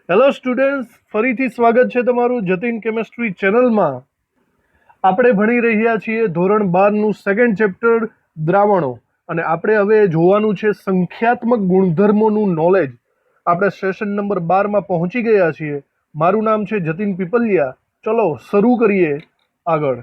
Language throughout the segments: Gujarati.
હેલો સ્ટુડન્ટ્સ, ફરીથી સ્વાગત છે તમારું જતીન કેમેસ્ટ્રી ચેનલમાં. આપણે ભણી રહ્યા છીએ ધોરણ 12નું સેકન્ડ ચેપ્ટર દ્રાવણો, અને આપણે હવે જોવાનું છે સંખ્યાત્મક ગુણધર્મોનું નોલેજ. આપણે સેશન નંબર 12માં પહોંચી ગયા છીએ. મારું નામ છે જતીન પીપલિયા. ચલો શરૂ કરીએ આગળ.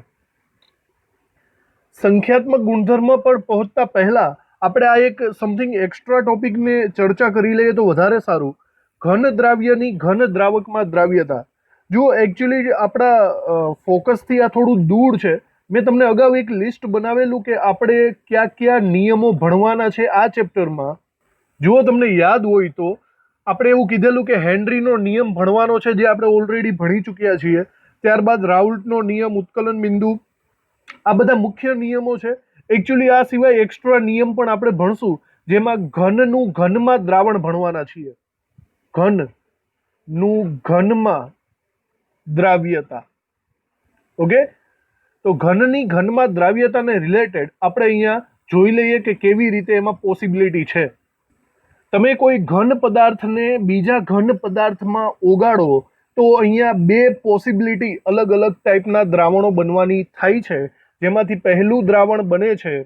સંખ્યાત્મક ગુણધર્મ પર પહોંચતા પહેલા આપણે આ એક સમથિંગ એક્સ્ટ્રા ટોપિકને ચર્ચા કરી લઈએ તો વધારે સારું. ઘન દ્રાવ્યની ઘન દ્રાવકમાં દ્રાવ્યતા. જો એકચ્યુઅલી આપણા ફોકસથી આ થોડું દૂર છે. મેં તમને અગાઉ એક લિસ્ટ બનાવેલું કે આપણે કયા કયા નિયમો ભણવાના છે આ ચેપ્ટરમાં. જુઓ, તમને યાદ હોય તો આપણે એવું કીધેલું કે હેનરીનો નિયમ ભણવાનો છે, જે આપણે ઓલરેડી ભણી ચૂક્યા છીએ. ત્યારબાદ રાઉલ્ટનો નિયમ, ઉત્કલન બિંદુ, આ બધા મુખ્ય નિયમો છે. એકચ્યુઅલી આ સિવાય એક્સ્ટ્રા નિયમ પણ આપણે ભણશું, જેમાં ઘનનું ઘનમાં દ્રાવણ ભણવાના છીએ. ઘનનું ઘનમાં દ્રાવ્યતા. ઓકે, તો ઘનની ઘનમાં દ્રાવ્યતાને રિલેટેડ આપણે અહીંયા જોઈ લઈએ કે કેવી રીતે એમાં પોસિબિલિટી છે. તમે કોઈ ઘન પદાર્થને બીજા ઘન પદાર્થમાં ઓગાળો તો અહીંયા બે પોસિબિલિટી અલગ અલગ ટાઈપના દ્રાવણો બનવાની થાય છે. જેમાંથી પહેલું દ્રાવણ બને છે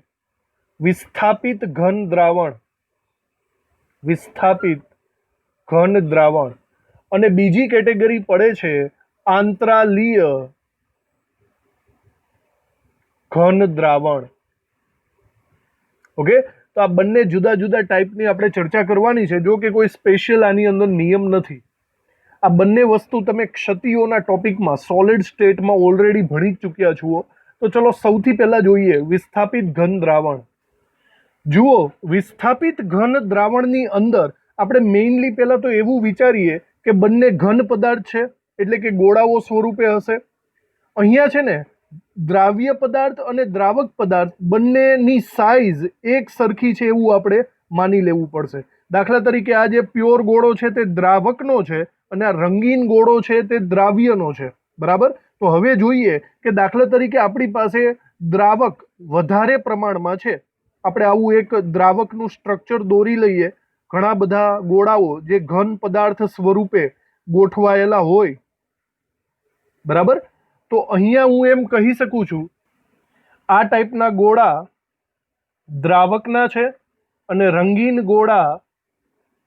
વિસ્થાપિત ઘન દ્રાવણ, વિસ્થાપિત ઘન દ્રાવણ, અને બીજી કેટેગરી પડે છે આંતરાલીય ઘન દ્રાવણ. ઓકે, તો આ બંને જુદા જુદા ટાઈપની આપણે ચર્ચા કરવાની છે. જો કે કોઈ સ્પેશિયલ આની અંદર નિયમ નથી. આ બંને વસ્તુ તમે ક્ષતિઓના ટોપિકમાં સોલિડ સ્ટેટમાં ઓલરેડી ભણી ચૂક્યા છો. તો ચલો સૌથી પહેલા જોઈએ વિસ્થાપિત ઘન દ્રાવણ. જુઓ, વિસ્થાપિત ઘન દ્રાવણની અંદર આપણે મેઇનલી પહેલા તો એવું વિચારીએ કે બંને ઘન પદાર્થ છે, એટલે કે ગોળાઓ સ્વરૂપે હશે. અહીંયા છે ને દ્રાવ્ય પદાર્થ અને દ્રાવક પદાર્થ બંનેની સાઇઝ એક સરખી છે એવું આપણે માની લેવું પડશે. દાખલા તરીકે આ જે પ્યોર ગોળો છે તે દ્રાવકનો છે, અને આ રંગીન ગોળો છે તે દ્રાવ્યનો છે. બરાબર. તો હવે જોઈએ કે દાખલા તરીકે આપણી પાસે દ્રાવક વધારે પ્રમાણમાં છે. આપણે આવું એક દ્રાવકનું સ્ટ્રક્ચર દોરી લઈએ. ઘણા બધા ગોળાઓ જે ઘન પદાર્થ સ્વરૂપે ગોઠવાયેલા હોય. બરાબર. તો અહીંયા હું એમ કહી શકું છું આ ટાઈપના ગોળા દ્રાવકના છે અને રંગીન ગોળા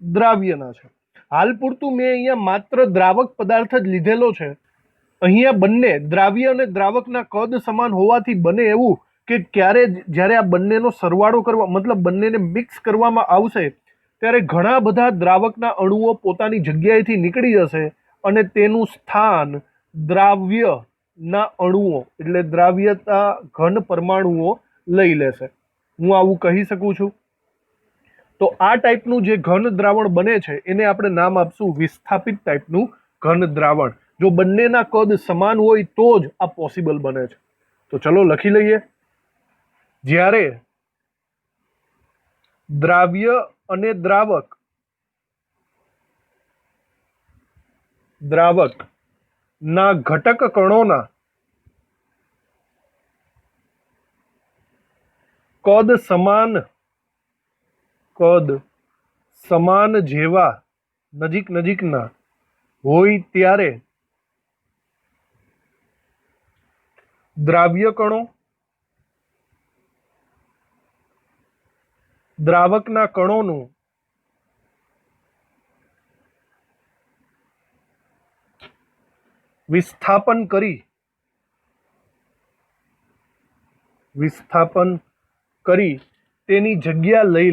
દ્રાવ્યના છે. હાલ પૂરતું મેં અહીંયા માત્ર દ્રાવક પદાર્થ જ લીધેલો છે. અહીંયા બંને દ્રાવ્ય અને દ્રાવકના કદ સમાન હોવાથી બને એવું કે જ્યારે આ બંનેનો સરવાળો કરવા, મતલબ બંનેને મિક્સ કરવામાં આવશે, ત્યારે ઘણા બધા દ્રાવકના અણુઓ પોતાની જગ્યાએથી નીકળી જશે અને તેનું સ્થાન દ્રાવ્યના અણુઓ, એટલે દ્રાવ્યતા ઘન પરમાણુઓ લઈ લેશે. હું આવું કહી શકું છું. તો આ ટાઈપનું જે ઘન દ્રાવણ બને છે એને આપણે નામ આપશું વિસ્થાપિત ટાઈપનું ઘન દ્રાવણ. જો બંનેના કદ સમાન હોય તો જ આ પોસિબલ બને છે. તો ચલો લખી લઈએ. જ્યારે દ્રાવ્ય અને દ્રાવક ના ઘટક કણોના કદ સમાન જેવા નજીકના હોય ત્યારે દ્રાવ્ય કણો દ્રાવકના કણોનું વિસ્થાપન કરી તેની જગ્યા લઈ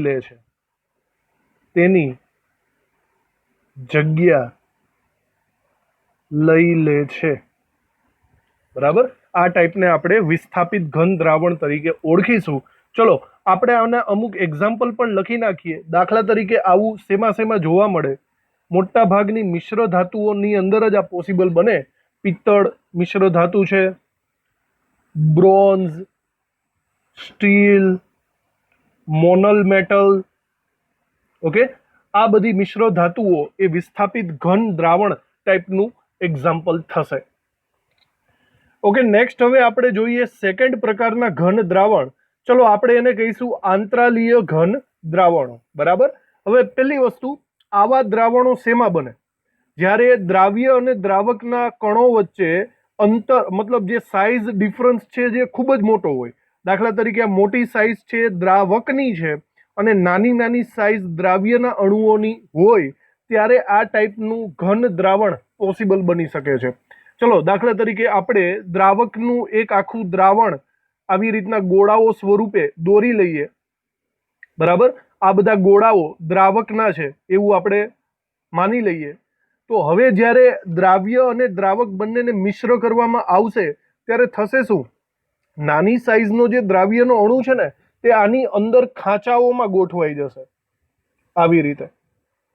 લે છે. બરાબર. આ ટાઈપને આપણે વિસ્થાપિત ઘન દ્રાવણ તરીકે ઓળખીશું. ચલો આપણે આના અમુક એક્ઝામ્પલ પણ લખી નાખીએ. દાખલા તરીકે આવું શેમાં જોવા મળે? મોટા ભાગની મિશ્ર ધાતુઓની અંદર જ આ પોસિબલ બને. પિત્તળ મિશ્ર ધાતુ છે, bronze, steel, Monel metal. Okay, આ બધી મિશ્ર ધાતુઓ એ વિસ્થાપિત ઘન દ્રાવણ ટાઈપનું એક્ઝામ્પલ થશે. ઓકે, નેક્સ્ટ હવે આપણે જોઈએ સેકન્ડ પ્રકારના ઘન દ્રાવણ. ચલો આપણે એને કહીશું આંતરાલીય ઘન દ્રાવણો. બરાબર. હવે પહેલી વસ્તુ, આવા દ્રાવણો શેમાં બને? જ્યારે દ્રાવ્ય અને દ્રાવકના કણો વચ્ચે અંતર મતલબ જે સાઇઝ ડિફરન્સ છે જે ખૂબ જ મોટો હોય, દાખલા તરીકે આ મોટી સાઇઝ છે દ્રાવકની છે અને નાની નાની સાઇઝ દ્રાવ્યના અણુઓની હોય, ત્યારે આ ટાઈપનું ઘન દ્રાવણ પોસિબલ બની શકે છે. ચલો દાખલા તરીકે આપણે દ્રાવકનું એક આખું દ્રાવણ આવી રીતના ગોળાઓ સ્વરૂપે દોરી લઈએ, બરાબર. આ બધા ગોળાઓ દ્રાવકના છે એવું આપણે માની લઈએ. તો હવે જ્યારે દ્રાવ્ય અને દ્રાવક બંનેને મિશ્ર કરવામાં આવશે ત્યારે થશે શું? નાની સાઈઝનો જે દ્રાવ્યનો અણુ છે ને તે આની અંદર ખાંચાઓમાં ગોઠવાઈ જશે આવી રીતે,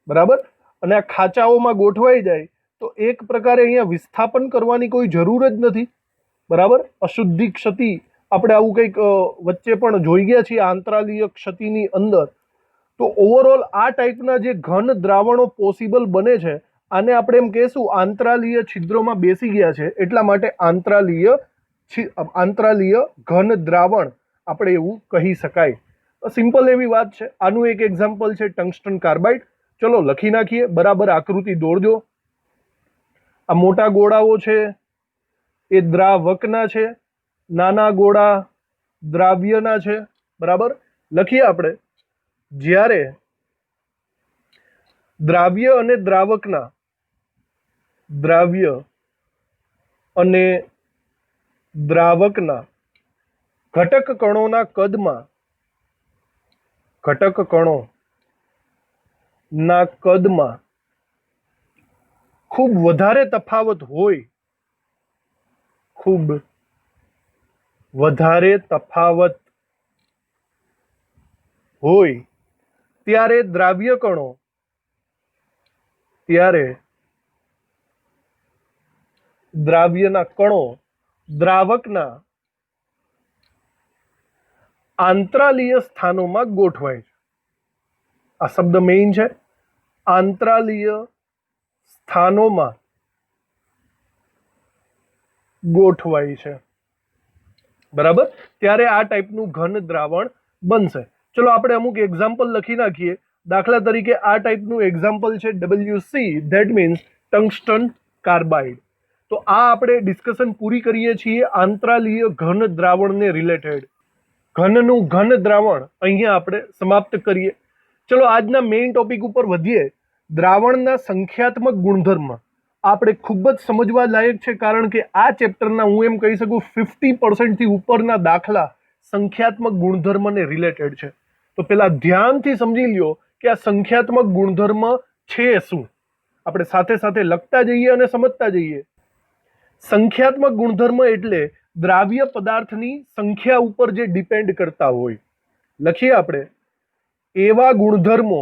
બરાબર. અને આ ખાંચાઓમાં ગોઠવાઈ જાય તો એક પ્રકારે અહીંયા વિસ્થાપન કરવાની કોઈ જરૂર જ નથી, બરાબર. અશુદ્ધિ ક્ષતિ આપણે આવું કંઈક વચ્ચે પણ જોઈ ગયા છીએ આંતરાલીય ક્ષતિની અંદર. તો ઓવરઓલ આ ટાઈપના જે ઘન દ્રાવણો પોસિબલ બને છે આને આપણે એમ કહેશું આંતરાલીય છિદ્રોમાં બેસી ગયા છે, એટલા માટે આંતરાલીય ઘન દ્રાવણ આપણે એવું કહી શકાય. સિમ્પલ એવી વાત છે. આનું એક એક્ઝામ્પલ છે ટંગસ્ટન કાર્બાઇડ. ચલો લખી નાખીએ, બરાબર આકૃતિ દોરજો. આ મોટા ગોળાઓ છે એ દ્રાવકના છે, નાના ગોળા દ્રાવ્યના છે, બરાબર. લખીએ આપણે, જ્યારે દ્રાવ્ય અને દ્રાવકના દ્રાવ્ય અને દ્રાવકના ઘટક કણોના કદમાં ખૂબ વધારે તફાવત હોય, ત્યારે દ્રાવ્ય કણો દ્રાવ્યના કણો દ્રાવકના આંતરાલીય સ્થાનોમાં ગોઠવાય છે. આ શબ્દ મેઇન છે, આંતરાલીય સ્થાનોમાં ગોઠવાય છે, બરાબર. ત્યારે આ ટાઈપનું ઘન દ્રાવણ બનશે. ચલો આપણે અમુક એક્ઝામ્પલ લખી નાખીએ. દાખલા તરીકે આ ટાઈપનું એક્ઝામ્પલ છે WC, that means tungsten carbide. તો આ આપણે ડિસ્કશન પૂરી કરીએ છીએ આંતરાલીય ઘન દ્રાવણને રિલેટેડ. ઘનનું ઘન દ્રાવણ અહીંયા આપણે સમાપ્ત કરીએ. ચલો આજના મેઇન ટોપિક ઉપર વધીએ. દ્રાવણના સંખ્યાત્મક ગુણધર્મ આપણે ખૂબ જ સમજવા લાયક છે, કારણ કે આ ચેપ્ટરના હું એમ કહી શકું 50% ઉપરના દાખલા સંખ્યાત્મક ગુણધર્મને રિલેટેડ છે. તો પેલા ધ્યાનથી સમજી લ્યો કે આ સંખ્યાત્મક ગુણધર્મ છે શું. આપણે સાથે સાથે લખતા જઈએ અને સમજતા જઈએ. સંખ્યાત્મક ગુણધર્મ એટલે દ્રાવ્ય પદાર્થની સંખ્યા ઉપર જે ડિપેન્ડ કરતા હોય. લખીએ આપણે, એવા ગુણધર્મો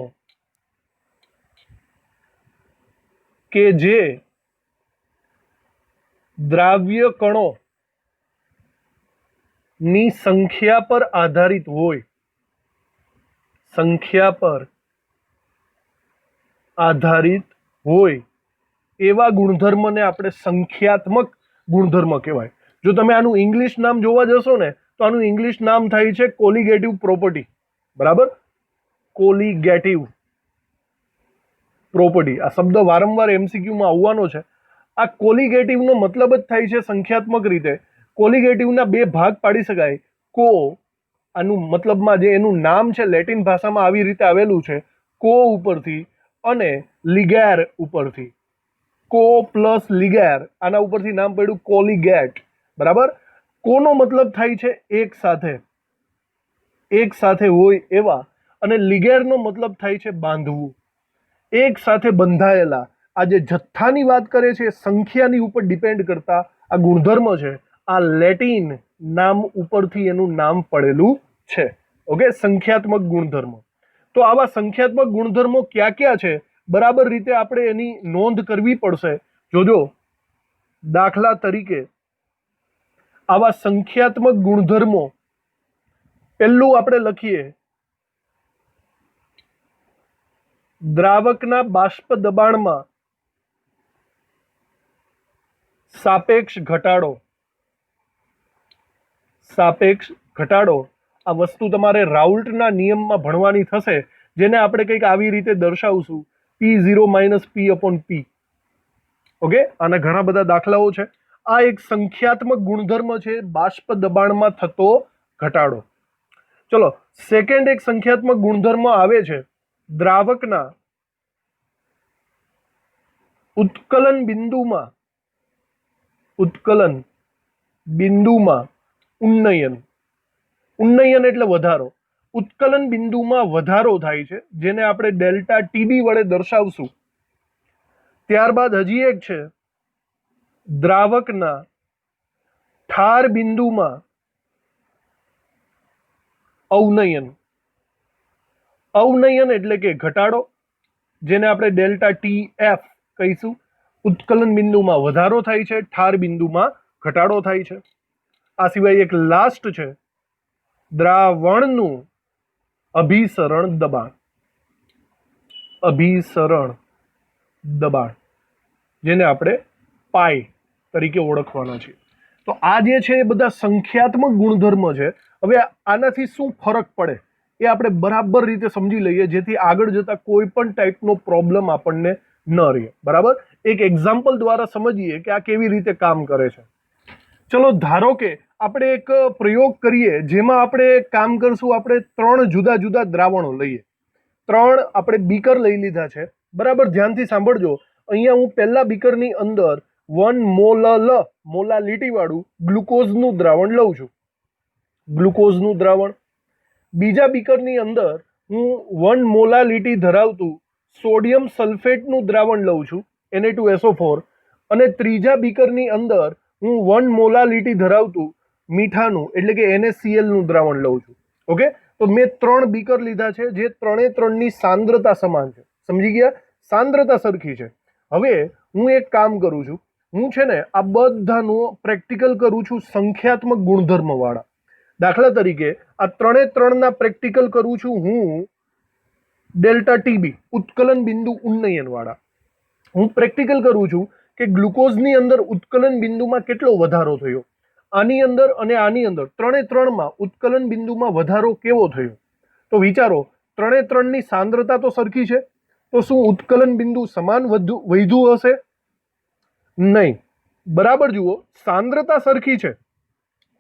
કે જે દ્રાવ્ય કણો ની સંખ્યા પર આધારિત હોય, એવા ગુણધર્મને આપણે સંખ્યાત્મક ગુણધર્મ કહેવાય. જો તમે આનું ઇંગ્લિશ નામ જોવા જશો ને તો આનું ઇંગ્લિશ નામ થાય છે કોલિગેટિવ પ્રોપર્ટી, બરાબર. કોલિગેટિવ પ્રોપર્ટી આ શબ્દ વારંવાર એમસીક્યુમાં આવવાનો છે. આ કોલિગેટિવનો મતલબ જ થાય છે સંખ્યાત્મક રીતે. કોલિગેટિવના બે ભાગ પાડી શકાય. કો આનું મતલબમાં જે એનું નામ છે લેટિન ભાષામાં આવી રીતે આવેલું છે, કો ઉપરથી અને લિગેર ઉપરથી. કો પ્લસ લિગેર, આના ઉપરથી નામ પડ્યું કોલિગેટ, બરાબર. કોનો મતલબ થાય છે એક સાથે હોય એવા, અને લિગેરનો મતલબ થાય છે બાંધવું, એક સાથે બંધાયેલા. આ જે જથ્થાની વાત કરે છે સંખ્યાની ઉપર ડિપેન્ડ કરતા આ ગુણધર્મ છે. આ લેટિન નામ ઉપરથી એનું નામ પડેલું છે. ઓકે, સંખ્યાત્મક ગુણધર્મ. તો આવા સંખ્યાત્મક ગુણધર્મો ક્યાં ક્યાં છે બરાબર રીતે આપણે એની નોંધ કરવી પડશે. જોજો, દાખલા તરીકે આવા સંખ્યાત્મક ગુણધર્મો, પહેલું આપણે લખીએ, દ્રાવકના બાષ્પ દબાણમાં સાપેક્ષ ઘટાડો. આ વસ્તુ તમારે રાઉલ્ટના નિયમમાં ભણવાની થશે, જેને આપણે કંઈક આવી રીતે દર્શાવશું, P0 - P/P. ઓકે, આના ઘણા બધા દાખલાઓ છે. આ એક સંખ્યાત્મક ગુણધર્મ છે, બાષ્પ દબાણમાં થતો ઘટાડો. ચલો, સેકન્ડ એક સંખ્યાત્મક ગુણધર્મ આવે છે દ્રાવકના ઉત્કલન બિંદુમાં ઉન્નયન. ઉન્નયન એટલે વધારો. ઉત્કલન બિંદુમાં વધારો થાય છે, જેને આપણે ડેલ્ટા ટીબી વડે દર્શાવશું. ત્યારબાદ હજી એક છે દ્રાવકના ઠાર બિંદુમાં અવનયન. અવનયન એટલે કે ઘટાડો, જેને આપણે ડેલ્ટા ટી એફ કહીશું. ઉત્કલન બિંદુમાં વધારો થાય છે, ઠાર બિંદુમાં ઘટાડો થાય છે. આ સિવાય એક લાસ્ટ છે દ્રાવણનું અભિસરણ દબાણ, જેને આપણે પાઈ તરીકે ઓળખવાના છીએ. તો આ જે છે એ બધા સંખ્યાત્મક ગુણધર્મ છે. હવે આનાથી શું ફરક પડે એ આપણે બરાબર રીતે સમજી લઈએ, જેથી આગળ જતા કોઈ પણ ટાઈપનો પ્રોબ્લેમ આપણને ન રહે. બરાબર, એક એક્ઝામ્પલ દ્વારા સમજીએ કે આ કેવી રીતે કામ કરે છે. ચલો, ધારો કે આપણે એક પ્રયોગ કરીએ જેમાં આપણે કામ કરશું. આપણે 3 જુદા જુદા દ્રાવણો લઈએ. 3 આપણે બીકર લઈ લીધા છે. બરાબર, ધ્યાનથી સાંભળજો. અહીંયા હું પહેલા બીકરની અંદર 1 મોલાલિટી વાળું ગ્લુકોઝનું દ્રાવણ લઉં છું. ગ્લુકોઝનું દ્રાવણ. બીજા બીકરની અંદર હું 1 મોલાલિટી ધરાવતું સોડિયમ સલ્ફેટનું દ્રાવણ લઉં છું, Na2SO4. અને ત્રીજા બીકરની અંદર હું 1 મોલાલિટી ધરાવતું મીઠાનું એટલે કે NaCl નું દ્રાવણ લઉં છું. ઓકે, તો મેં 3 બીકર લીધા છે, જે 3ની સાંદ્રતા સમાન છે. સમજી ગયા? સાંદ્રતા સરખી છે. હવે હું એક કામ કરું છું. હું છે ને આ બધાનું પ્રેક્ટિકલ કરું છું સંખ્યાત્મક ગુણધર્મ વાળા. દાખલા તરીકે આ 3ના પ્રેક્ટિકલ કરું છું હું ડેલ્ટા ટીબી ઉત્કલન બિંદુ ઉન્નયન વાળા. હું પ્રેક્ટિકલ કરું છું કે ગ્લુકોઝની અંદર ઉત્કલન બિંદુમાં કેટલો વધારો થયો. આની અંદર અને આની અંદર 3માં ઉત્કલન બિંદુમાં વધારો કેવો થયો? તો વિચારો, 3ની સાંદ્રતા તો સરખી છે, તો શું ઉત્કલન બિંદુ સમાન વધ્યું હશે? નહીં. બરાબર જુઓ, સાંદ્રતા સરખી છે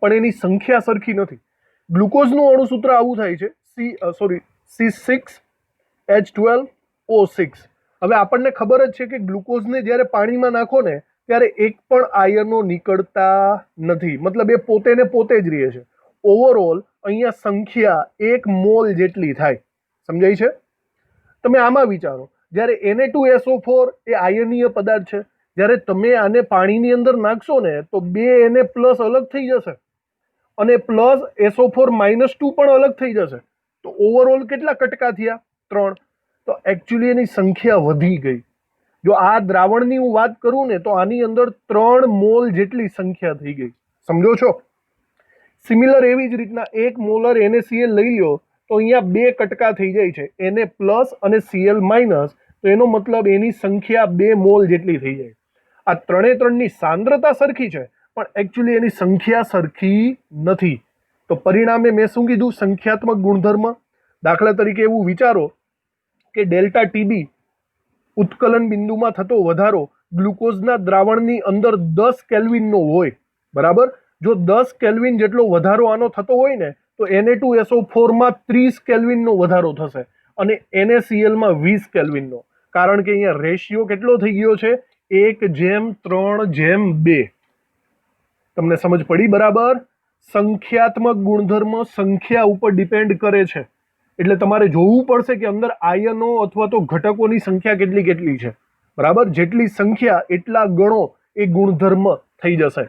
પણ એની સંખ્યા સરખી નથી. ગ્લુકોઝનું અણુસૂત્ર આવું થાય છે C6H12O6. હવે આપણને ખબર જ છે કે ગ્લુકોઝને જ્યારે પાણીમાં નાખો ને ત્યારે એક પણ આયનો નીકળતા નથી, મતલબ એ પોતે ને પોતે જ રહે છે. ઓવરઓલ અહીંયા સંખ્યા 1 મોલ જેટલી થાય. સમજાય છે? તમે આમાં વિચારો, જ્યારે Na2SO4 એ આયનીય પદાર્થ છે, જ્યારે તમે આને પાણીની અંદર નાખશો ને તો 2 Na+ અલગ થઈ જશે અને પ્લસ SO4 -2 પણ અલગ થઈ જશે. તો ઓવરઓલ કેટલા કટકા થયા? 3. તો એકચ્યુઅલી એની સંખ્યા વધી ગઈ. જો આ દ્રાવણની હું વાત કરું ને તો આની અંદર 3 મોલ જેટલી સંખ્યા થઈ ગઈ. સમજો છો? સિમિલર એવી જ રીતના 1 મોલર NaCl લઈ લો તો અહીંયા 2 કટકા થઈ જાય છે, Na+ અને Cl-. તો એનો મતલબ એની સંખ્યા 2 મોલ જેટલી થઈ જાય. આ 3ની સાંદ્રતા સરખી છે પણ એકચ્યુઅલી એની સંખ્યા સરખી નથી. તો પરિણામે મેં શું કીધું? સંખ્યાત્મક ગુણધર્મ. દાખલા તરીકે એવું વિચારો કે ડેલ્ટા ટીબી ઉત્કલન બિંદુમાં થતો વધારો ગ્લુકોઝના દ્રાવણની અંદર 10 કેલ્વિનનો હોય. બરાબર, જો 10 કેલ્વિન જેટલો વધારો આનો થતો હોય ને તો Na2SO4માં 30 કેલ્વિનનો વધારો થશે અને NaClમાં 20 કેલ્વિનનો. કારણ કે અહીંયા રેશિયો કેટલો થઈ ગયો છે? 1:3:2. તમને સમજ પડી? બરાબર. સંખ્યાત્મક ગુણધર્મ સંખ્યા ઉપર ડિપેન્ડ કરે છે, એટલે તમારે જોવું પડશે કે અંદર આયનો અથવા તો ઘટકોની સંખ્યા કેટલી છે. બરાબર, જેટલી સંખ્યા એટલા ગણો એ ગુણધર્મ થઈ જશે.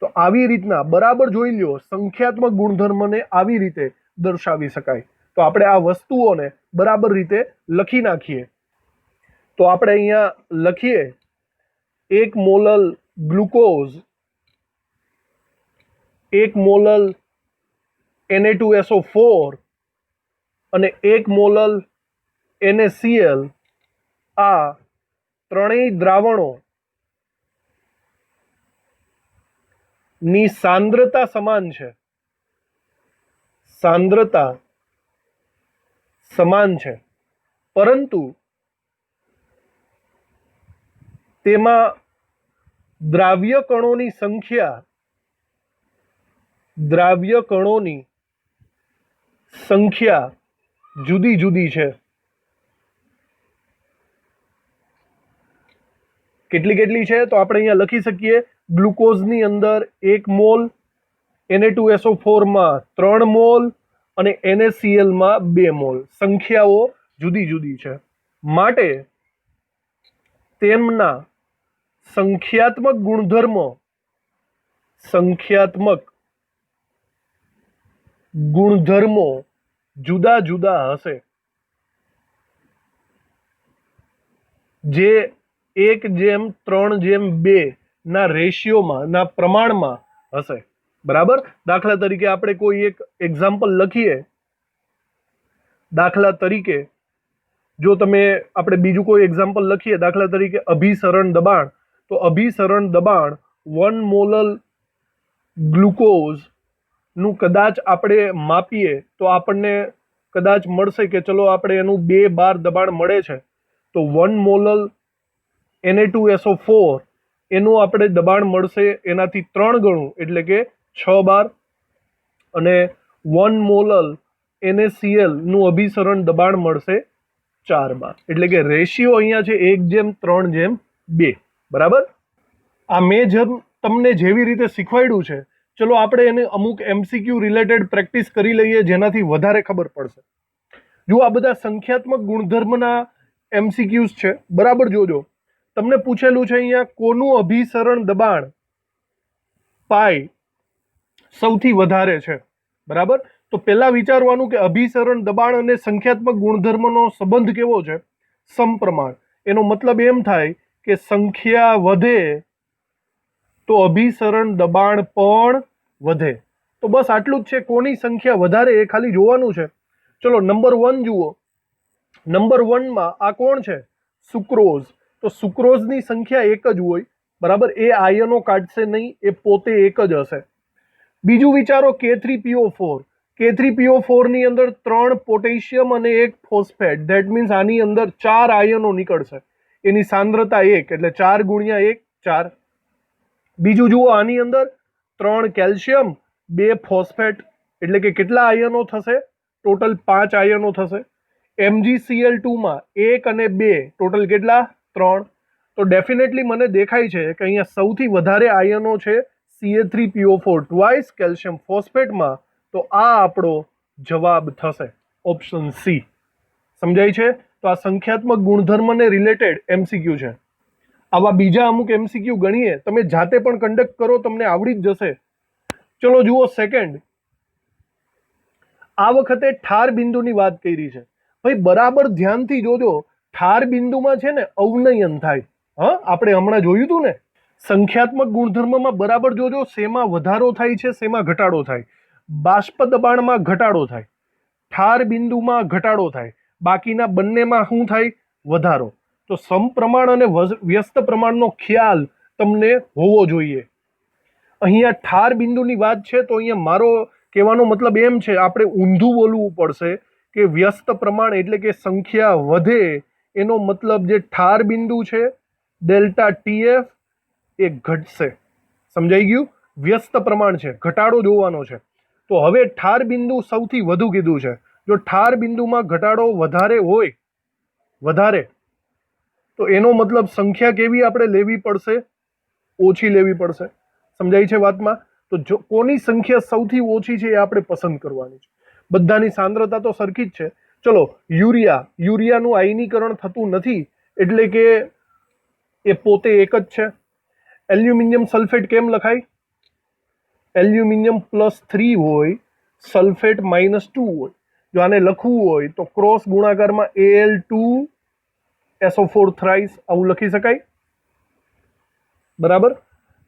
તો આવી રીતના બરાબર જોઈ લ્યો, સંખ્યાત્મક ગુણધર્મને આવી રીતે દર્શાવી શકાય. તો આપણે આ વસ્તુઓને બરાબર રીતે લખી નાખીએ. તો આપણે અહીંયા લખીએ 1 મોલલ ગ્લુકોઝ, 1 મોલલ Na2SO4 અને 1 મોલલ NaCl. આ ત્રણેય દ્રાવણો ની સાંદ્રતા સમાન છે. સાંદ્રતા સમાન છે, પરંતુ તેમાં દ્રાવ્ય કણોની સંખ્યા જુદી જુદી છે. કેટલી કેટલી છે તો આપણે અહીંયા લખી શકીએ ગ્લુકોઝની અંદર 1 મોલ, Na2SO4 માં 3 મોલ અને NaCl માં 2 મોલ. સંખ્યાઓ જુદી જુદી છે માટે તેમના સંખ્યાત્મક ગુણધર્મો જુદા જુદા હશે, જે 1:3:2 ના રેશિયોમાં ના પ્રમાણમાં હશે. બરાબર. દાખલા તરીકે આપણે કોઈ એક એક્ઝામ્પલ લખીએ. દાખલા તરીકે જો આપણે બીજું કોઈ એક્ઝામ્પલ લખીએ, દાખલા તરીકે અભિસરણ દબાણ, તો અભિસરણ દબાણ 1 મોલર ગ્લુકોઝ નું કદાચ આપણે માપીએ તો આપણને કદાચ મળશે કે ચલો આપણે એનું 2 બાર દબાણ મળે છે, તો 1 મોલર Na2SO4 એનું આપણે દબાણ મળશે એનાથી 3 ગણું એટલે કે 6 બાર, અને 1 મોલર NaCl નું અભિસરણ દબાણ મળશે 4 બાર. એટલે કે રેશિયો અહીંયા છે 1:3:2. બરાબર. આ મેં તમને જેવી રીતે શીખવાડ્યું છે, ચલો આપણે એને અમુક MCQ રિલેટેડ પ્રેક્ટિસ કરી લઈએ જેનાથી વધારે ખબર પડશે. જો આ બધા સંખ્યાત્મક ગુણધર્મના MCQs છે. બરાબર. જોજો, તમને પૂછેલું છે અહીંયા કોનું અભિસરણ દબાણ પાઈ સૌથી વધારે છે. બરાબર. તો પહેલા વિચારવાનું કે અભિસરણ દબાણ અને સંખ્યાત્મક ગુણધર્મનો સંબંધ કેવો છે? સમપ્રમાણ. એનો મતલબ એમ થાય કે સંખ્યા વધે તો અભિસરણ દબાણ પણ વધે. તો બસ આટલું જ છે. કોની સંખ્યા વધારે એ ખાલી જોવાનું છે. ચલો નંબર 1 જુઓ. નંબર 1 માં આ કોણ છે? સુક્રોઝ. તો સુક્રોઝની સંખ્યા એક જ હોય. બરાબર. એ આયનો કાઢશે નહીં, એ પોતે એક જ હશે. બીજું વિચારો K3PO4. K3PO4 ની અંદર 3 પોટેશિયમ અને 1 ફોસ્ફેટ. ધેટ મીન્સ આની અંદર 4 આયનો નીકળશે. એની સાંદ્રતા 1 એટલે 4 ગુણ્યા 1 4. બીજું જુઓ, આની અંદર 3 કેલ્શિયમ 2 ફોસ્ફેટ એટલે કે કેટલા આયનો થશે? ટોટલ 5 આયનો થશે. MgCl2 માં 1 અને 2 ટોટલ કેટલા? 3. તો ડેફિનેટલી મને દેખાય છે કે અહીંયા સૌથી વધારે આયનો છે Ca3PO4 ટ્વાઇસ કેલ્શિયમ ફોસ્ફેટમાં. તો આ આપણો જવાબ થશે ઓપ્શન સી. સમજાય છે? તો આ સંખ્યાત્મક ગુણધર્મને રિલેટેડ MCQ છે. આવા બીજા અમુક MCQ ગણીએ, તમે જાતે પણ કન્ડક્ટ કરો, તમને આવડી જ જશે. ચલો જુઓ સેકન્ડ. આ વખતે ઠાર બિંદુની વાત કરી છે. ભાઈ બરાબર ધ્યાનથી જોજો. ઠાર બિંદુમાં છે ને અવનયન થાય. આપણે હમણાં જોયું હતું ને, સંખ્યાત્મક ગુણધર્મમાં બરાબર જોજો, શેમાં વધારો થાય છે, શેમાં ઘટાડો થાય. બાષ્પ દબાણમાં ઘટાડો થાય, ઠાર બિંદુમાં ઘટાડો થાય, બાકીના બંનેમાં શું થાય? વધારો. તો સમપ્રમાણ અને વ્યસ્ત પ્રમાણનો ખ્યાલ તમને હોવો જોઈએ. અહીંયા ઠાર બિંદુની વાત છે તો અહીંયા મારો કહેવાનો મતલબ એમ છે, આપણે ઊંધું બોલવું પડશે કે વ્યસ્ત પ્રમાણ એટલે કે સંખ્યા વધે એનો મતલબ જે ઠાર બિંદુ છે ડેલ્ટા TF એ ઘટશે. સમજાઈ ગયું? વ્યસ્ત પ્રમાણ છે, ઘટાડો જોવાનો છે. તો હવે ઠાર બિંદુ સૌથી વધુ કીધું છે. જો ઠાર બિંદુમાં ઘટાડો વધારે હોય, વધારે, તો એનો મતલબ સંખ્યા કેવી આપણે લેવી પડશે? ઓછી લેવી પડશે. સમજાય છે વાતમાં? તો જો કોની સંખ્યા સૌથી ઓછી છે એ આપણે પસંદ કરવાની છે. બધાની સાંદ્રતા તો સરખી જ છે. ચલો યુરિયાનું આયનીકરણ થતું નથી એટલે કે એ પોતે એક જ છે. એલ્યુમિનિયમ સલ્ફેટ કેમ લખાય? એલ્યુમિનિયમ +3 હોય, સલ્ફેટ -2 હોય. જો આને લખવું હોય તો ક્રોસ ગુણાકારમાં Al2SO4 થ્રાઇસ આવું લખી શકાય. બરાબર.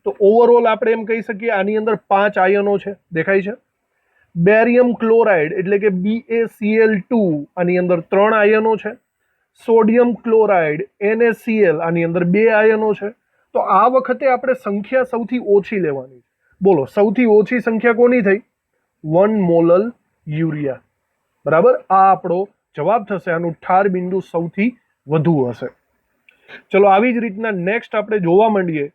તો ઓવરઓલ આપણે એમ કહી શકીએ આની અંદર 5 આયનો છે. દેખાય છે? બેરિયમ ક્લોરાઇડ એટલે કે BaCl2 આની અંદર 3 આયનો છે. સોડિયમ ક્લોરાઇડ NaCl આની અંદર 2 આયનો છે. તો આ વખતે આપણે સંખ્યા સૌથી ઓછી લેવાની છે. બોલો સૌથી ઓછી સંખ્યા કોની થઈ? 1 મોલર યુરિયા. બરાબર. આ આપણો જવાબ થશે. આનું ઠાર બિંદુ સૌથી વધુ હશે. ચલો આવી જ રીતના નેક્સ્ટ આપણે જોવા માંડીએ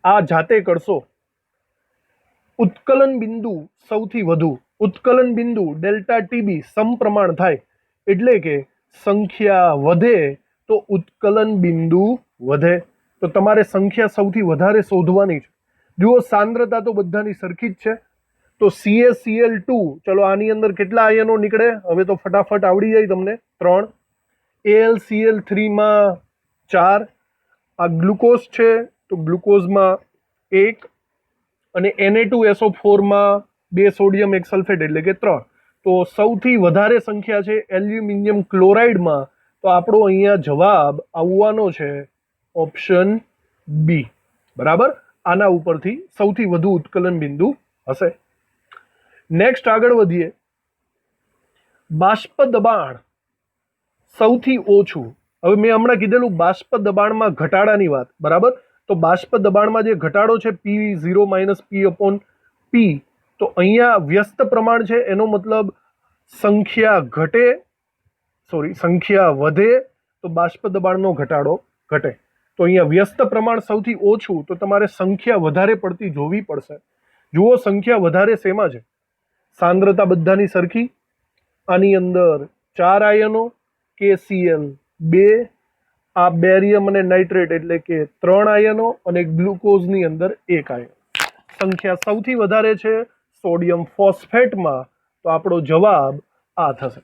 આ જાતે કરશો. ઉત્કલન બિંદુ સૌથી વધુ, ઉત્કલન બિંદુ ડેલ્ટા ટીબી સમપ્રમાણ થાય, એટલે કે સંખ્યા વધે તો ઉત્કલન બિંદુ વધે. તો તમારે સંખ્યા સૌથી વધારે શોધવાની છે. જુઓ સાંદ્રતા તો બધાની સરખી જ છે. તો CaCl2, ચલો આની અંદર કેટલા આયનો નીકળે હવે તો ફટાફટ આવડી જાય તમને, 3. AlCl3 માં 4. આ ગ્લુકોઝ છે તો ગ્લુકોઝમાં 1 અને Na2SO4 માં 2 સોડિયમ 1 સલ્ફેટ એટલે કે 3. તો સૌથી વધારે સંખ્યા છે એલ્યુમિનિયમ ક્લોરાઇડમાં. તો આપણો અહીંયા જવાબ આવવાનો છે ઓપ્શન બી. બરાબર, આના ઉપરથી સૌથી વધુ ઉત્કલન બિંદુ હશે. નેક્સ્ટ આગળ વધીએ. બાષ્પ દબાણ સૌથી ઓછું. હવે મેં હમણાં કીધેલું બાષ્પ દબાણમાં ઘટાડાની વાત, બરાબર. તો બાષ્પ દબાણમાં જે ઘટાડો છે P0 - P/P, તો અહીંયા વ્યસ્ત પ્રમાણ છે, એનો મતલબ સંખ્યા વધે તો બાષ્પ દબાણનો ઘટાડો ઘટે. તો અહીંયા વ્યસ્ત પ્રમાણ સૌથી ઓછું, તો તમારે સંખ્યા વધારે પડતી જોવી પડશે. જુઓ સંખ્યા વધારે શેમાં છે? સાંદ્રતા બધાની સરખી, આની અંદર 4 આયનો, KCl 2, આ બેરિયમ અને નાઇટ્રેટ એટલે કે 3 આયનો, અને ગ્લુકોઝની અંદર 1 આયન. સંખ્યા સૌથી વધારે છે સોડિયમ ફોસ્ફેટમાં, તો આપણો જવાબ આ થશે,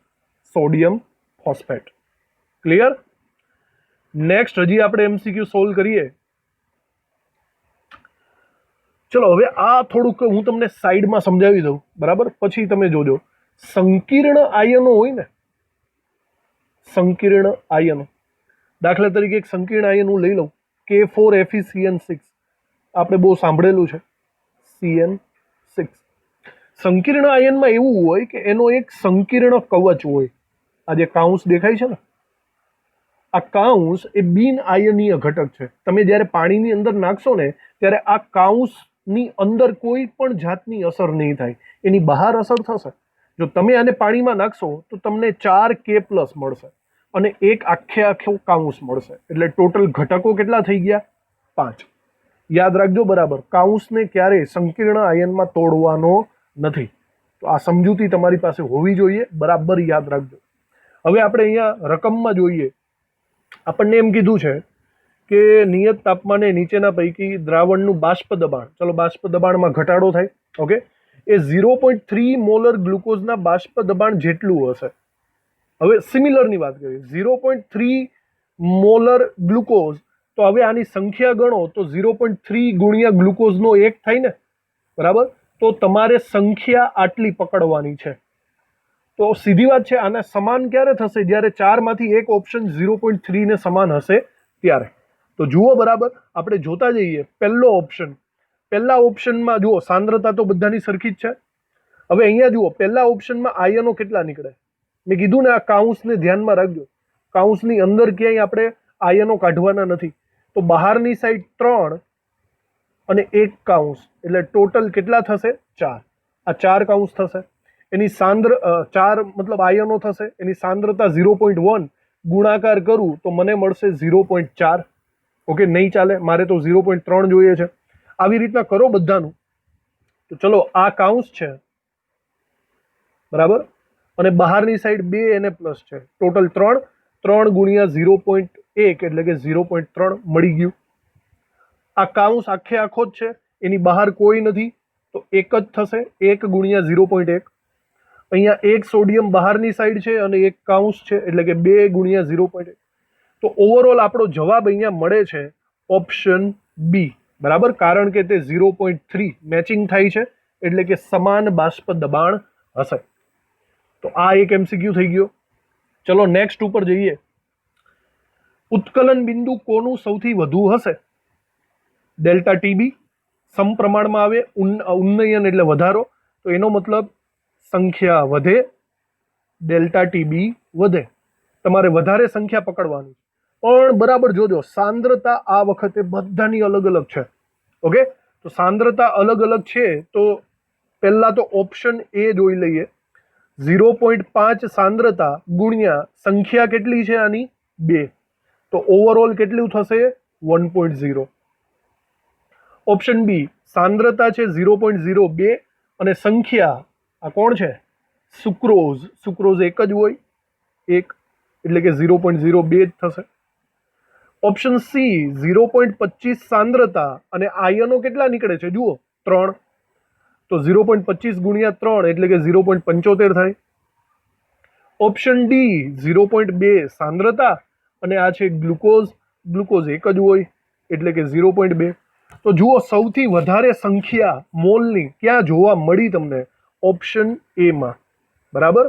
સોડિયમ ફોસ્ફેટ. ક્લિયર? નેક્સ્ટ હજી આપણે MCQ સોલ્વ કરીએ. ચલો હવે આ થોડુંક હું તમને સાઈડમાં સમજાવી દઉં, બરાબર, પછી તમે જોજો. સંકીર્ણ આયનો હોય ને, સંકીર્ણ આયનો, દાખલા તરીકે એક સંકીર્ણ આયન હું લઈ લઉં, K4FeCN6, આપણે બહુ સાંભળેલું છે, CN6. સંકીર્ણ આયનમાં એવું હોય કે એનો એક સંકીર્ણ કવચ હોય. આ જે કાઉન્સ દેખાય છે ને, આ કાઉન્સ એ બિન આયનીય ઘટક છે. તમે જ્યારે પાણીની અંદર નાખશો ને ત્યારે આ કાઉન્સની અંદર કોઈ પણ જાતની અસર નહીં થાય, એની બહાર અસર થશે. જો તમે આને પાણીમાં નાખશો તો તમને 4K+ મળશે અને એક આખો કાઉન્સ મળશે. એટલે ટોટલ ઘટકો કેટલા થઈ ગયા? 5. યાદ રાખજો બરાબર, કાઉન્સને ક્યારેય સંકીર્ણ આયનમાં તોડવાનો નથી. તો આ સમજૂતી તમારી પાસે હોવી જોઈએ, બરાબર યાદ રાખજો. હવે આપણે અહીંયા રકમમાં જોઈએ. આપણને એમ કીધું છે કે નિયત તાપમાને નીચેના પૈકી દ્રાવણનું બાષ્પ દબાણ, ચલો બાષ્પ દબાણમાં ઘટાડો થાય, ઓકે, એ 0.3 મોલર ગ્લુકોઝના બાષ્પ દબાણ જેટલું હશે. હવે સિમિલરની વાત કરીએ, 0.3 મોલર ગ્લુકોઝ, તો હવે આની સંખ્યા ગણો તો 0.3 ગુણ્યા ગ્લુકોઝનો 1 થાય ને, બરાબર. તો તમારે સંખ્યા આટલી પકડવાની છે. તો સીધી વાત છે, આના સમાન ક્યારે થશે? જ્યારે 4 માંથી એક ઓપ્શન 0.3 ને સમાન હશે ત્યારે. તો જુઓ બરાબર, આપણે જોતા જઈએ. પહેલો ઓપ્શન, પહેલા ઓપ્શનમાં જુઓ સાંદ્રતા તો બધાની સરખી જ છે. હવે અહીંયા જુઓ પહેલા ઓપ્શનમાં આયનો કેટલા નીકળે? મેં કીધું ને, આ કાઉન્સને ધ્યાનમાં રાખજો, કાઉન્સની અંદર ક્યાંય આપણે આયનો કાઢવાના નથી. તો બહારની સાઈડ 3 અને 1 કાઉન્સ, એટલે ટોટલ કેટલા થશે? 4. આ 4 કાઉન્સ થશે. એની 4 મતલબ આયનો થશે. એની સાંદ્રતા 0.1 ગુણાકાર કરું તો મને મળશે 0.4. ઓકે, નહીં ચાલે, મારે તો 0.3 જોઈએ છે. આવી રીતના કરો બધાનું. તો ચલો આ કાઉન્સ છે, બરાબર, અને બહારની સાઈડ 2 Na+ છે, ટોટલ 3. 3 ગુણ્યા 0.1 એટલે કે 0.3 મળી ગયું. આ કાઉન્સ આખે આખો જ છે, એની બહાર કોઈ નથી, તો 1 જ થશે. 1 ગુણ્યા 0.1. અહીંયા 1 સોડિયમ બહારની સાઈડ છે અને 1 કાઉન્સ છે, એટલે કે 2 ગુણ્યા 0.1. તો ઓવરઓલ આપણો જવાબ અહીંયા મળે છે ઓપ્શન બી, બરાબર, કારણ કે તે 0.3 મેચિંગ થાય છે, એટલે કે સમાન બાષ્પ દબાણ હશે. તો આ એક MCQ થઈ ગયો. ચલો નેક્સ્ટ ઉપર જઈએ. ઉત્કલન બિંદુ કોનું સૌથી વધુ હશે? ડેલ્ટા ટીબી સમપ્રમાણમાં આવે, ઉન્નયન એટલે વધારો, તો એનો મતલબ સંખ્યા વધે, ડેલ્ટા ટીબી વધે. તમારે વધારે સંખ્યા પકડવાની. પણ બરાબર જોજો, સાંદ્રતા આ વખતે બધાની અલગ અલગ છે. ઓકે, તો સાંદ્રતા અલગ અલગ છે, તો પહેલા તો ઓપ્શન એ જોઈ લઈએ. 0.5 સાંદ્રતા ગુણ્યા સંખ્યા કેટલી છે આની? 2. તો ઓવરઓલ કેટલું થશે? 1.0. ઓપ્શન બી સાંદ્રતા છે 0.02 અને સંખ્યા આ કોણ છે સુક્રોઝ, સુક્રોઝ એક જ હોય, એક એટલે કે 0.02 જ થશે. ઓપ્શન સી 0.25 સાંદ્રતા અને આયનો કેટલા નીકળે છે જુઓ 3, તો 0.25 ગુણ્યા 3 એટલે કે 0.75 થાય. ઓપ્શન ડી 0.2 સાંદ્રતા અને આ છે ગ્લુકોઝ, ગ્લુકોઝ એક જ હોય એટલે કે 0.2. તો જુઓ સૌથી વધારે સંખ્યા મોલની ક્યાં જોવા મળી તમને ઓપ્શન એ માં, બરાબર.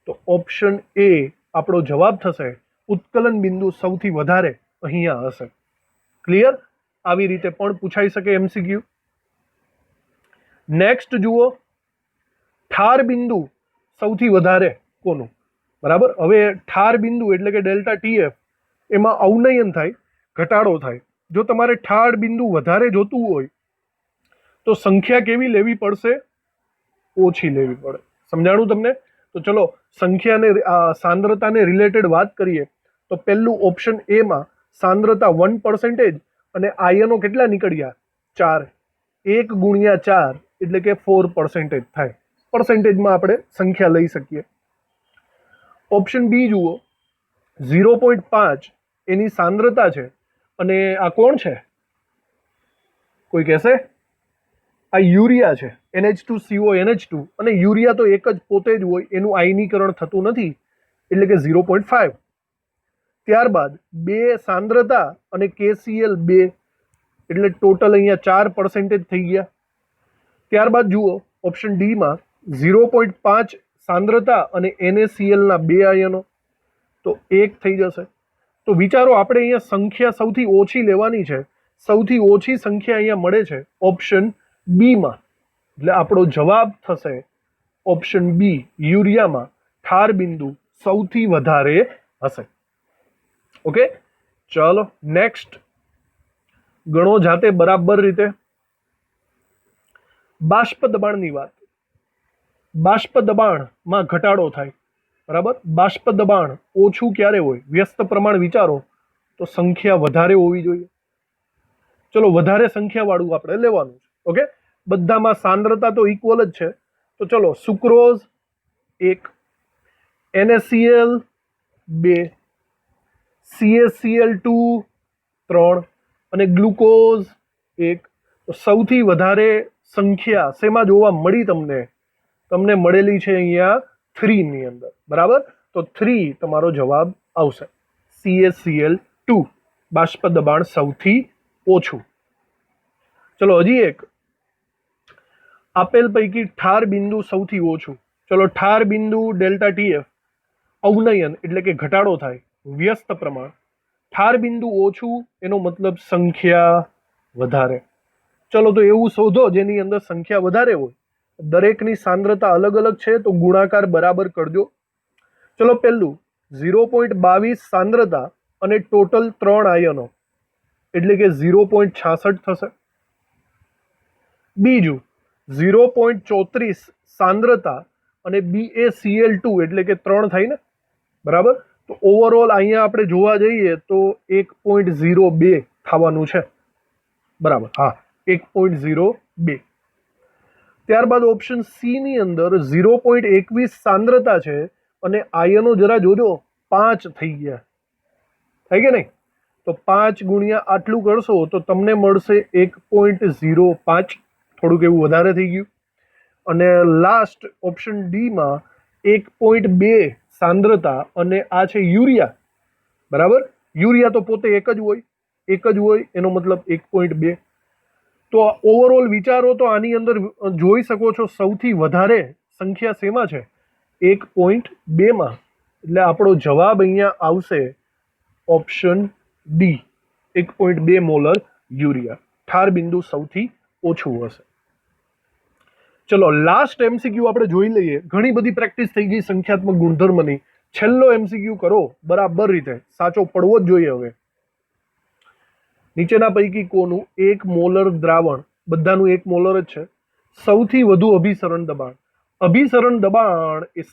તો ઓપ્શન એ આપણો જવાબ થશે. ઉત્કલન બિંદુ સૌથી વધારે અહીંયા હશે. ક્લિયર? આવી રીતે પણ પૂછાઈ શકે એમસીક્યુ. નેક્સ્ટ જુઓ ઠાર બિંદુ સૌથી વધારે કોનું, બરાબર. હવે ઠાર બિંદુ એટલે કે ડેલ્ટા ટીએફ એમાં અવનયન થાય, ઘટાડો થાય. જો તમારે ઠાર બિંદુ વધારે જોતું હોય તો સંખ્યા કેવી લેવી પડશે? ઓછી લેવી પડે. સમજાણું તમને? તો ચલો સંખ્યાને સાંદ્રતાને રિલેટેડ વાત કરીએ તો પહેલું ઓપ્શન એ માં સાંદ્રતા 1% અને આયનો કેટલા નીકળ્યા 4, 1 ગુણ્યા 4 એટલે કે 4% થાય. પર્સન્ટેજમાં આપણે સંખ્યા લઈ શકીએ. ઓપ્શન બી જુઓ 0.5 એની સાંદ્રતા છે અને આ કોણ છે કોઈ કહેશે? આ યુરિયા છે, NH2CO NH2, અને યુરિયા તો એક જ પોતે જ હોય, એનું આયનીકરણ થતું નથી એટલે કે 0.5. ત્યારબાદ 2 સાંદ્રતા અને KCl 2 એટલે ટોટલ અહીંયા 4% થઈ ગયા. ત્યારબાદ જુઓ ઓપ્શન ડી માં 0.5 સાંદ્રતા અને NaCl ના 2 આયનો, તો 1 થઈ જશે. તો વિચારો આપણે અહીંયા સંખ્યા સૌથી ઓછી લેવાની છે, સૌથી ઓછી સંખ્યા અહીંયા મળે છે ઓપ્શન બી માં, એટલે આપણો જવાબ થશે ઓપ્શન બી, યુરિયામાં ઠાર બિંદુ સૌથી વધારે હશે. ઓકે, ચલો નેક્સ્ટ ગણો જાતે બરાબર રીતે. બાષ્પ દબાણની વાત. બાષ્પ દબાણમાં ઘટાડો થાય, બરાબર. બાષ્પ દબાણ ઓછું ક્યારે હોય? વ્યસ્ત પ્રમાણ વિચારો તો સંખ્યા વધારે હોવી જોઈએ. ચલો વધારે સંખ્યા વાળું આપણે લેવાનું છે. ઓકે, બધામાં સાંદ્રતા તો ઇક્વલ જ છે. તો ચલો સુક્રોઝ 1, NaCl 2, CaCl2 3 અને ગ્લુકોઝ 1. તો સૌથી વધારે સંખ્યા શેમાં જોવા મળી તમને? તમને મળેલી છે અહીંયા 3 ની અંદર, બરાબર. તો 3 તમારો જવાબ આવશે. CaCl2 બાષ્પ દબાણ સૌથી ઓછું. ચલો હજી એક આપેલ પૈકી ઠાર બિંદુ સૌથી ઓછું. ચલો ઠાર બિંદુ ડેલ્ટા ટીએફ અવનયન એટલે કે ઘટાડો થાય, વ્યસ્ત પ્રમાણ. ઠાર બિંદુ ઓછું એનો મતલબ સંખ્યા વધારે. ચલો તો એવું શોધો જેની અંદર સંખ્યા વધારે હોય. દરેકની સાંદ્રતા અલગ અલગ છે તો ગુણાકાર બરાબર કરજો. ચલો પહેલું 0.22 સાંદ્રતા અને ટોટલ 3 આયનો એટલે કે 0.66 થશે. બીજું 0.34 સાંદ્રતા અને BaCl2 એટલે કે 3 થાય ને, બરાબર. તો ઓવરઓલ અહીંયા આપણે જોવા જઈએ તો 1.02 થવાનું છે, બરાબર. હા, 1.02. ત્યારબાદ ઓપ્શન સી ની અંદર 0.21 સાંદ્રતા છે અને આયનો જરા જોજો 5 થઈ ગયા, થાય કે નહીં? તો 5 ગુણ્યા આટલું કરશો તો તમને મળશે 1.05, થોડુંક એવું વધારે થઈ ગયું. અને લાસ્ટ ઓપ્શન ડી માં 1.2 સાંદ્રતા અને આ છે યુરિયા, બરાબર. યુરિયા તો પોતે એક જ હોય, એનો મતલબ 1.2. તો ઓવરઓલ વિચારો તો આની અંદર જોઈ શકો છો સૌથી વધારે સંખ્યા શેમાં છે? 1.2 માં. એટલે આપણો જવાબ અહીંયા આવશે ઓપ્શન ડી, 1.2 મોલર યુરિયા. ઠાર બિંદુ સૌથી ઓછું હશે. ચલો લાસ્ટ એમસીક્યુ આપણે જોઈ લઈએ. ઘણી બધી પ્રેક્ટિસ થઈ ગઈ સંખ્યાત્મક ગુણધર્મની. છેલ્લો એમસીક્યુ કરો બરાબર રીતે, સાચો પડવો જ જોઈએ. હવે નીચેના પૈકી કોનું 1 મોલર દ્રાવણ, બધાનું 1 મોલર જ છે, સૌથી વધુ અભિસરણ દબાણ? અભિસરણ દબાણ એ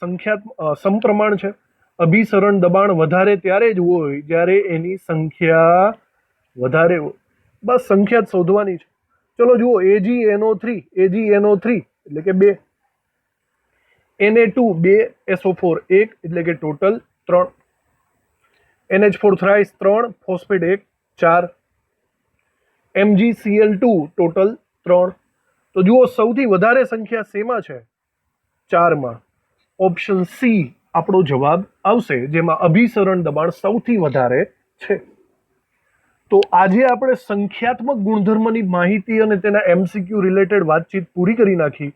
સમપ્રમાણ છે. અભિસરણ દબાણ વધારે ત્યારે જ હોય જ્યારે એની સંખ્યા વધારે હોય. બસ સંખ્યા જ શોધવાની છે. ચલો જુઓ, AgNO3 એટલે કે 2, Na2 2, SO4 1 એટલે કે total 3, NH4 thrice 3, phosphate 1 4, MgCl2 total 3. તો જુઓ સૌથી વધારે સંખ્યા શેમાં છે? 4માં. ઓપ્શન સી આપણો જવાબ આવશે, જેમાં અભિસરણ દબાણ સૌથી વધારે છે. તો આજે આપણે સંખ્યાત્મક ગુણધર્મની માહિતી અને તેના MCQ રિલેટેડ વાતચીત પૂરી કરી નાખી.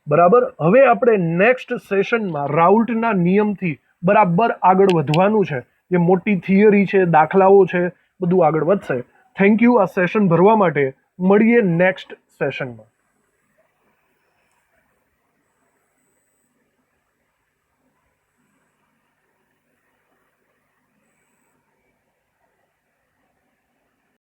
બરાબર. હવે આપણે નેક્સ્ટ સેશનમાં રાઉલ્ટના નિયમથી બરાબર આગળ વધવાનું છે. જે મોટી થિયરી છે, દાખલાઓ છે, બધું આગળ વધશે. થેન્ક યુ આ સેશન ભરવા માટે. મળીએ નેક્સ્ટ સેશનમાં.